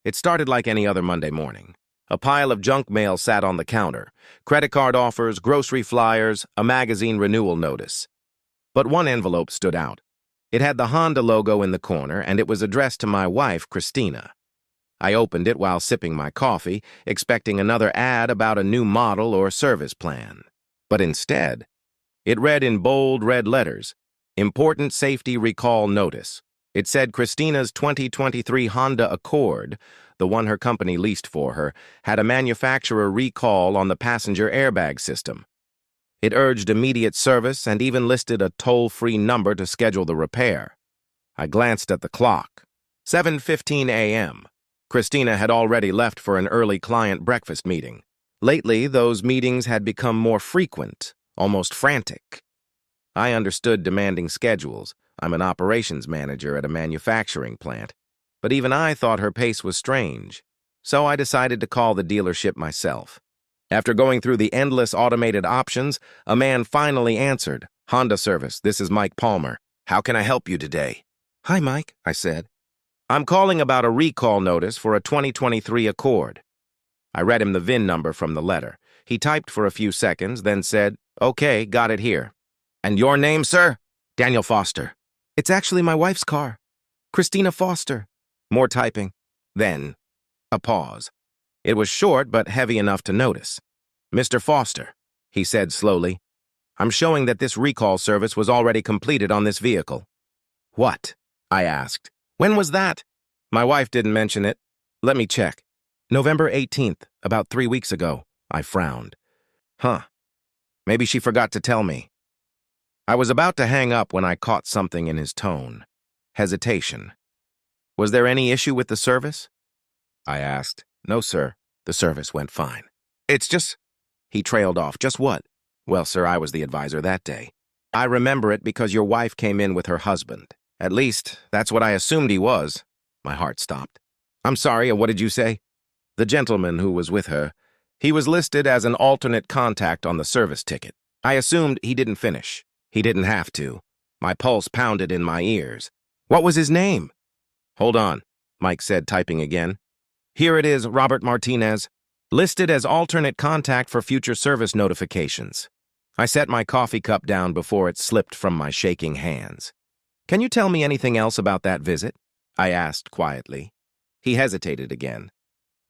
It started like any other Monday morning. A pile of junk mail sat on the counter. Credit card offers, grocery flyers, a magazine renewal notice. But one envelope stood out. It had the Honda logo in the corner, and it was addressed to my wife, Christina. I opened it while sipping my coffee, expecting another ad about a new model or service plan. But instead, it read in bold red letters, "Important Safety Recall Notice." It said Christina's 2023 Honda Accord, the one her company leased for her, had a manufacturer recall on the passenger airbag system. It urged immediate service and even listed a toll-free number to schedule the repair. I glanced at the clock. 7:15 a.m. Christina had already left for an early client breakfast meeting. Lately, those meetings had become more frequent, almost frantic. I understood demanding schedules. I'm an operations manager at a manufacturing plant. But even I thought her pace was strange. So I decided to call the dealership myself. After going through the endless automated options, a man finally answered. "Honda Service, this is Mike Palmer. How can I help you today?" "Hi, Mike," I said. "I'm calling about a recall notice for a 2023 Accord." I read him the VIN number from the letter. He typed for a few seconds, then said, "Okay, got it here." "And your name, sir?" "Daniel Foster." "It's actually my wife's car. Christina Foster." More typing. Then, a pause. It was short but heavy enough to notice. "Mr. Foster," he said slowly, "I'm showing that this recall service was already completed on this vehicle." "What?" I asked. "When was that?" "My wife didn't mention it. Let me check. November 18th, about 3 weeks ago." I frowned. "Huh. Maybe she forgot to tell me." I was about to hang up when I caught something in his tone. Hesitation. "Was there any issue with the service?" I asked. "No, sir. The service went fine." "It's just—" He trailed off. "Just what?" "Well, sir, I was the advisor that day. I remember it because your wife came in with her husband. At least, that's what I assumed he was." My heart stopped. "I'm sorry, what did you say?" "The gentleman who was with her. He was listed as an alternate contact on the service ticket. I assumed he didn't finish. He didn't have to." My pulse pounded in my ears. "What was his name?" "Hold on," Mike said, typing again. "Here it is, Robert Martinez. Listed as alternate contact for future service notifications." I set my coffee cup down before it slipped from my shaking hands. "Can you tell me anything else about that visit?" I asked quietly. He hesitated again.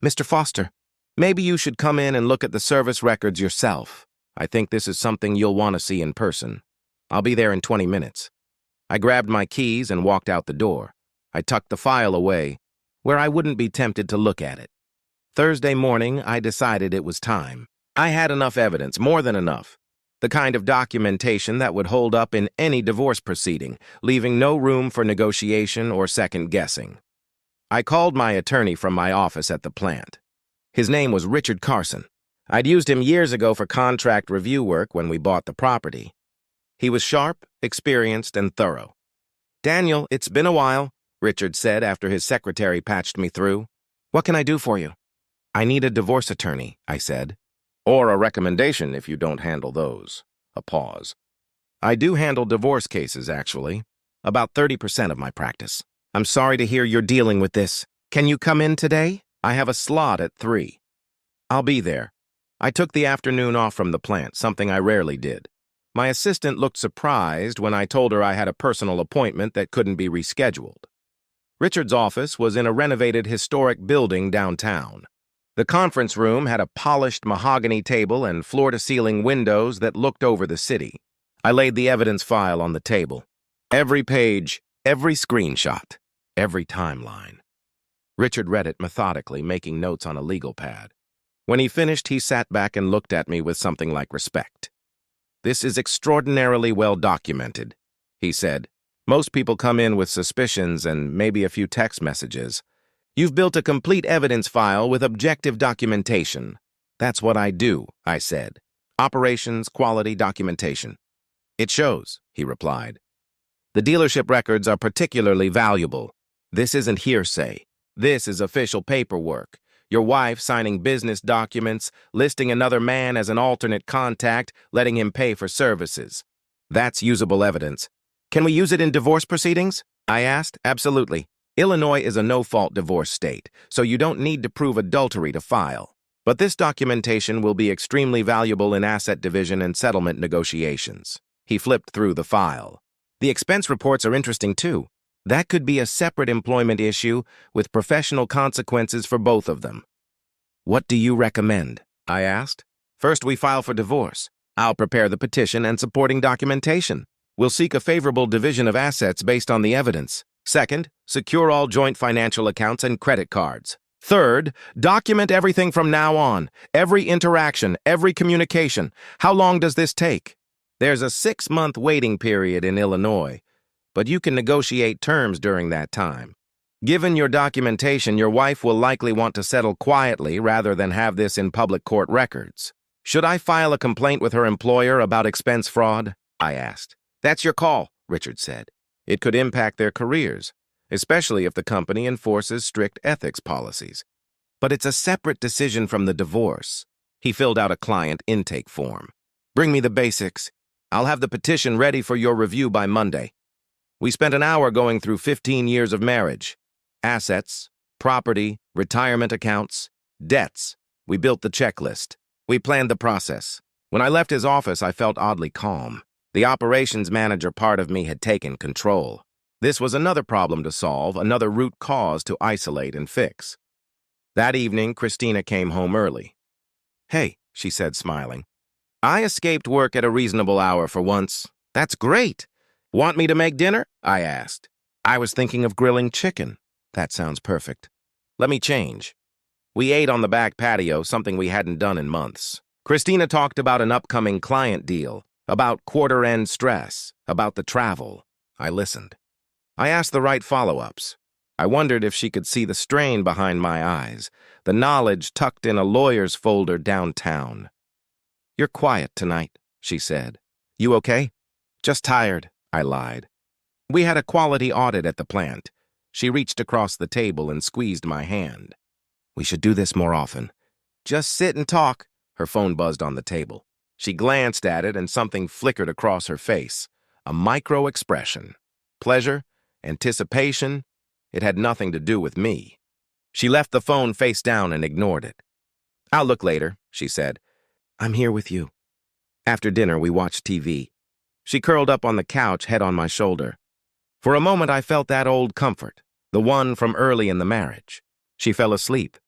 "Mr. Foster, maybe you should come in and look at the service records yourself. I think this is something you'll want to see in person. I'll be there in 20 minutes. I grabbed my keys and walked out the door. I tucked the file away, where I wouldn't be tempted to look at it. Thursday morning, I decided it was time. I had enough evidence, more than enough. The kind of documentation that would hold up in any divorce proceeding, leaving no room for negotiation or second guessing. I called my attorney from my office at the plant. His name was Richard Carson. I'd used him years ago for contract review work when we bought the property. He was sharp, experienced, and thorough. "Daniel, it's been a while," Richard said after his secretary patched me through. "What can I do for you?" "I need a divorce attorney," I said. "Or a recommendation if you don't handle those." A pause. "I do handle divorce cases, actually. About 30% of my practice." "I'm sorry to hear you're dealing with this. Can you come in today? I have a slot at 3. "I'll be there." I took the afternoon off from the plant, something I rarely did. My assistant looked surprised when I told her I had a personal appointment that couldn't be rescheduled. Richard's office was in a renovated historic building downtown. The conference room had a polished mahogany table and floor-to-ceiling windows that looked over the city. I laid the evidence file on the table. Every page, every screenshot, every timeline. Richard read it methodically, making notes on a legal pad. When he finished, he sat back and looked at me with something like respect. "This is extraordinarily well documented," he said. "Most people come in with suspicions and maybe a few text messages. You've built a complete evidence file with objective documentation." "That's what I do," I said. "Operations, quality, documentation." "It shows," he replied. "The dealership records are particularly valuable. This isn't hearsay. This is official paperwork. Your wife signing business documents, listing another man as an alternate contact, letting him pay for services. That's usable evidence." "Can we use it in divorce proceedings?" I asked. "Absolutely. Illinois is a no-fault divorce state, so you don't need to prove adultery to file. But this documentation will be extremely valuable in asset division and settlement negotiations. He flipped through the file. The expense reports are interesting too. That could be a separate employment issue with professional consequences for both of them. What do you recommend? I asked. First, we file for divorce. I'll prepare the petition and supporting documentation. We'll seek a favorable division of assets based on the evidence. Second, secure all joint financial accounts and credit cards. Third, document everything from now on, every interaction, every communication. How long does this take? There's a 6-month waiting period in Illinois, but you can negotiate terms during that time. Given your documentation, your wife will likely want to settle quietly rather than have this in public court records. Should I file a complaint with her employer about expense fraud? I asked. That's your call, Richard said. It could impact their careers, especially if the company enforces strict ethics policies. But it's a separate decision from the divorce. He filled out a client intake form. Bring me the basics. I'll have the petition ready for your review by Monday. We spent an hour going through 15 years of marriage. Assets, property, retirement accounts, debts. We built the checklist. We planned the process. When I left his office, I felt oddly calm. The operations manager part of me had taken control. This was another problem to solve, another root cause to isolate and fix. That evening, Christina came home early. Hey, she said, smiling. I escaped work at a reasonable hour for once. That's great. Want me to make dinner? I asked. I was thinking of grilling chicken. That sounds perfect. Let me change. We ate on the back patio, something we hadn't done in months. Christina talked about an upcoming client deal, about quarter-end stress, about the travel. I listened. I asked the right follow-ups. I wondered if she could see the strain behind my eyes, the knowledge tucked in a lawyer's folder downtown. You're quiet tonight, she said. You okay? Just tired, I lied. We had a quality audit at the plant. She reached across the table and squeezed my hand. We should do this more often. Just sit and talk. Her phone buzzed on the table. She glanced at it and something flickered across her face. A micro-expression. Pleasure, anticipation. It had nothing to do with me. She left the phone face down and ignored it. I'll look later, she said. I'm here with you. After dinner, we watched TV. She curled up on the couch, head on my shoulder. For a moment, I felt that old comfort, the one from early in the marriage. She fell asleep.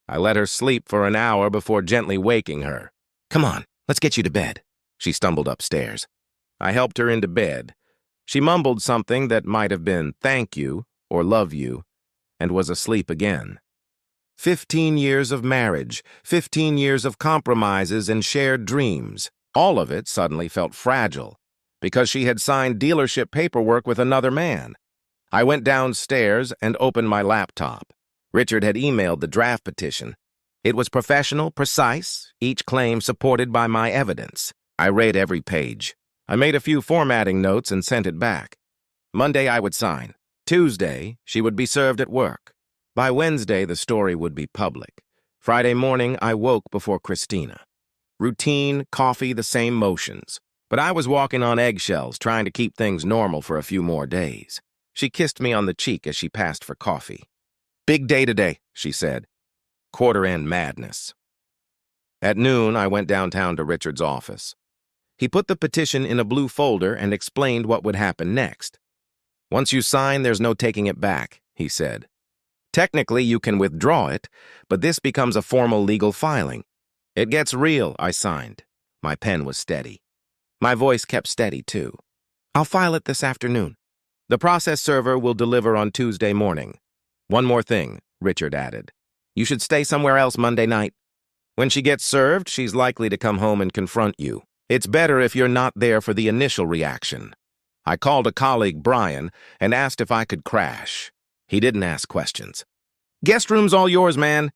I let her sleep for an hour before gently waking her. Come on, let's get you to bed. She stumbled upstairs. I helped her into bed. She mumbled something that might have been thank you or love you, and was asleep again. 15 years of marriage, 15 years of compromises and shared dreams. All of it suddenly felt fragile, because she had signed dealership paperwork with another man. I went downstairs and opened my laptop. Richard had emailed the draft petition. It was professional, precise, each claim supported by my evidence. I read every page. I made a few formatting notes and sent it back. Monday I would sign. Tuesday, she would be served at work. By Wednesday, the story would be public. Friday morning, I woke before Christina. Routine, coffee, the same motions. But I was walking on eggshells, trying to keep things normal for a few more days. She kissed me on the cheek as she passed for coffee. Big day today, she said. Quarter-end madness. At noon, I went downtown to Richard's office. He put the petition in a blue folder and explained what would happen next. Once you sign, there's no taking it back, he said. Technically, you can withdraw it, but this becomes a formal legal filing. It gets real, I signed. My pen was steady. My voice kept steady, too. I'll file it this afternoon. The process server will deliver on Tuesday morning. One more thing, Richard added. You should stay somewhere else Monday night. When she gets served, she's likely to come home and confront you. It's better if you're not there for the initial reaction. I called a colleague, Brian, and asked if I could crash. He didn't ask questions. Guest room's all yours, man.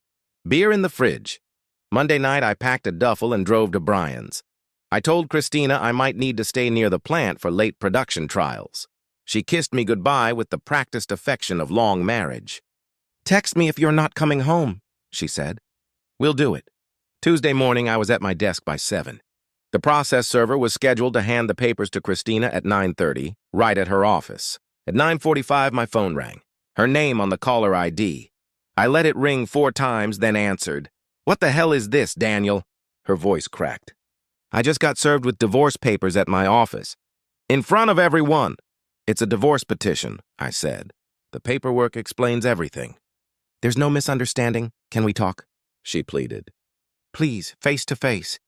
Beer in the fridge. Monday night, I packed a duffel and drove to Brian's. I told Christina I might need to stay near the plant for late production trials. She kissed me goodbye with the practiced affection of long marriage. Text me if you're not coming home, she said. We'll do it. Tuesday morning, I was at my desk by 7. The process server was scheduled to hand the papers to Christina at 9:30, right at her office. At 9:45, my phone rang. her name on the caller ID. I let it ring 4 times, then answered. "What the hell is this, Daniel?" Her voice cracked. "I just got served with divorce papers at my office. In front of everyone." "It's a divorce petition," I said. "The paperwork explains everything." "There's no misunderstanding. Can we talk?" she pleaded. "Please, face to face."